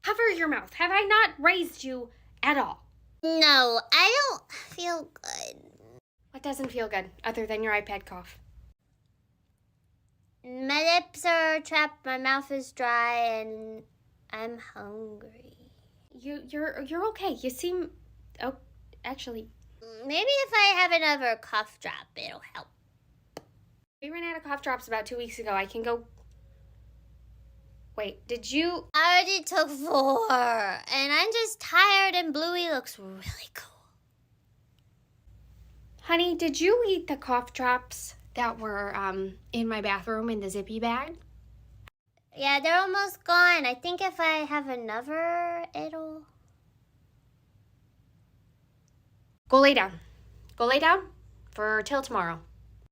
Cover your mouth. Have I not raised you at all? No, I don't feel good. What doesn't feel good other than your iPad cough? My lips are chapped, my mouth is dry, and I'm hungry. You're okay. You seem actually Maybe if I have another cough drop, it'll help. we ran out of cough drops about 2 weeks ago. I can go. Wait, did you? I already took 4, and I'm just tired, and Bluey looks really cool. Honey, did you eat the cough drops that were in my bathroom in the zippy bag? Yeah, they're almost gone. I think if I have another, it'll... Go lay down. Go lay down for till tomorrow.